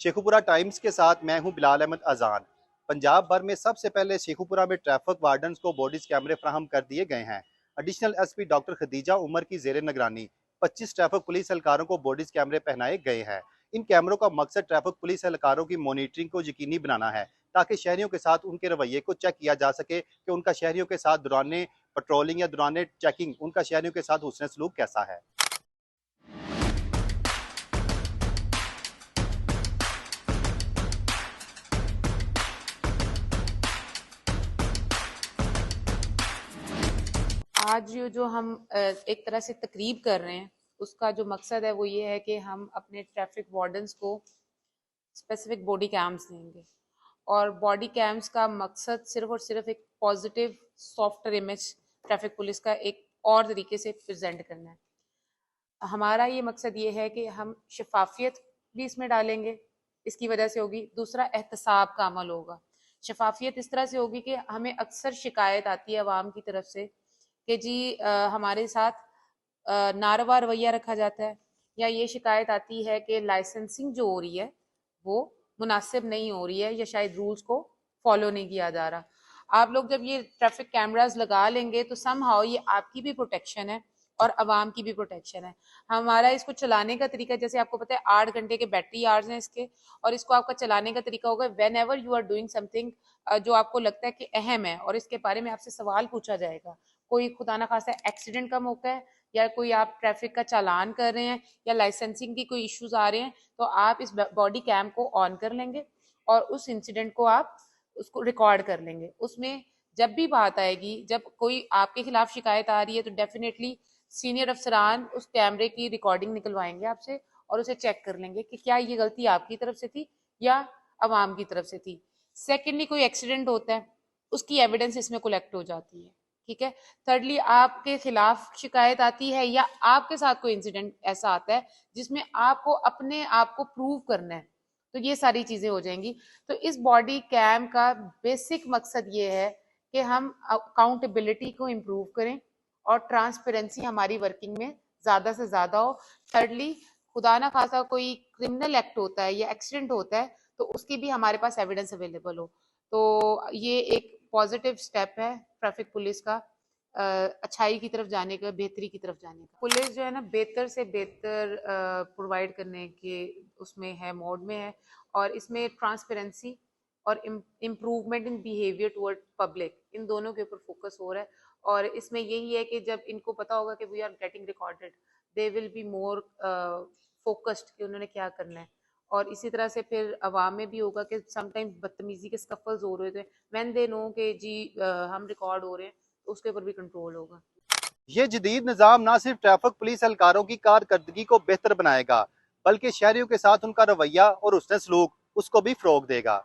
Sheikhupura times के साथ मैं हूं बिलाल अहमद अजान। पंजाब भर में सबसे पहले शेखुपुरा में ट्रैफिक वार्डन्स को बॉडीज कैमरे फ्राहम कर दिए गए हैं। Additional SP doctor Khadija Umar की जेर निगरानी 25 ट्रैफिक पुलिस एहलकारों को बॉडीज कैमरे पहनाए गए हैं। इन कैमरों का मकसद ट्रैफिक पुलिस एहलकारों की मॉनिटरिंग को यकीनी बनाना है, ताकि शहरियों के साथ उनके रवैये को चेक किया जा सके कि उनका शहरियों के साथ दौरान पेट्रोलिंग या दौरान चेकिंग उनका शहरियों के साथ हुस्न सलूक कैसा है। आज जो हम एक तरह से तकरीब कर रहे हैं, उसका जो मकसद है वो ये है कि हम अपने ट्रैफिक वार्डन्स को स्पेसिफिक बॉडी कैम्स देंगे। और बॉडी कैम्स का मकसद सिर्फ और सिर्फ एक positive softer image traffic police का एक और तरीके से प्रेजेंट करना है। हमारा ये मकसद ये है कि हम शफाफियत भी इसमें डालेंगे, इसकी वजह से होगी। दूसरा, एहतसाब का अमल होगा। शफाफियत इस तरह से होगी कि हमें अक्सर शिकायत आती है अवाम की तरफ से कि जी हमारे साथ नारवा रवैया रखा जाता है, या ये शिकायत आती है कि लाइसेंसिंग जो हो रही है वो मुनासिब नहीं हो रही है, या शायद रूल्स को फॉलो नहीं किया जा रहा। आप लोग जब ये ट्रैफिक कैमरास लगा लेंगे तो समहाउ ये आपकी भी प्रोटेक्शन है और अवाम की भी प्रोटेक्शन है। हमारा इसको चलाने का तरीका, जैसे आपको पता है 8 घंटे के बैटरी आवर्स हैं इसके, और इसको आपका चलाने का तरीका होगा whenever you are doing something जो आपको लगता है कि अहम है और इसके बारे में आपसे सवाल पूछा जाएगा। कोई खुदा ना खासा एक्सीडेंट का मौका है, या कोई आप ट्रैफिक का चालान कर रहे हैं, या लाइसेंसिंग की कोई इश्यूज आ रहे हैं, तो आप इस बॉडी कैम को ऑन कर लेंगे और उस इंसिडेंट को आप उसको रिकॉर्ड कर लेंगे। उसमें जब भी बात आएगी, जब कोई आपके खिलाफ शिकायत आ रही है, तो डेफिनेटली सीनियर अफसरान उस कैमरे की रिकॉर्डिंग निकलवाएंगे आपसे और उसे चेक कर लेंगे कि क्या ये गलती आपकी तरफ से थी या अवाम की तरफ से थी। सेकेंडली, कोई एक्सीडेंट होता है, उसकी एविडेंस इसमें कलेक्ट हो जाती है। ठीक है। थर्डली, आपके खिलाफ शिकायत आती है या आपके साथ कोई इंसिडेंट ऐसा आता है जिसमें आपको अपने आप को प्रूव करना है, तो ये सारी चीजें हो जाएंगी। तो इस बॉडी कैम का बेसिक मकसद ये है कि हम अकाउंटेबिलिटी को इम्प्रूव करें और ट्रांसपेरेंसी हमारी वर्किंग में ज्यादा से ज्यादा हो। थर्डली, खुदा ना खासा कोई क्रिमिनल एक्ट होता है या एक्सीडेंट होता है तो उसकी भी हमारे पास एविडेंस अवेलेबल हो। तो ये एक पॉजिटिव स्टेप है ट्रैफिक पुलिस का, अच्छाई की तरफ जाने का, बेहतरी की तरफ जाने का। पुलिस जो है ना, बेहतर से बेहतर प्रोवाइड करने के उसमें है, मोड में है, और इसमें ट्रांसपेरेंसी और improvement in behaviour toward public, इन दोनों के ऊपर फोकस हो रहा है। और इसमें यही है कि जब इनको पता होगा कि we are getting recorded, they will be more focused कि उन्होंने क्या करना है। और इसी तरह से फिर अवाम में भी होगा कि समटाइम्स बदतमीजी के स्कफल्स हो रहे थे, व्हेन दे नो कि जी हम रिकॉर्ड हो रहे हैं, तो उसके ऊपर भी कंट्रोल होगा। ये जदीद निज़ाम न सिर्फ ट्रैफिक पुलिस एहलकारों की कारकर्दगी को बेहतर बनाएगा, बल्कि शहरियों के साथ उनका रवैया और हुस्न सलूक उसको भी फ़रोग देगा।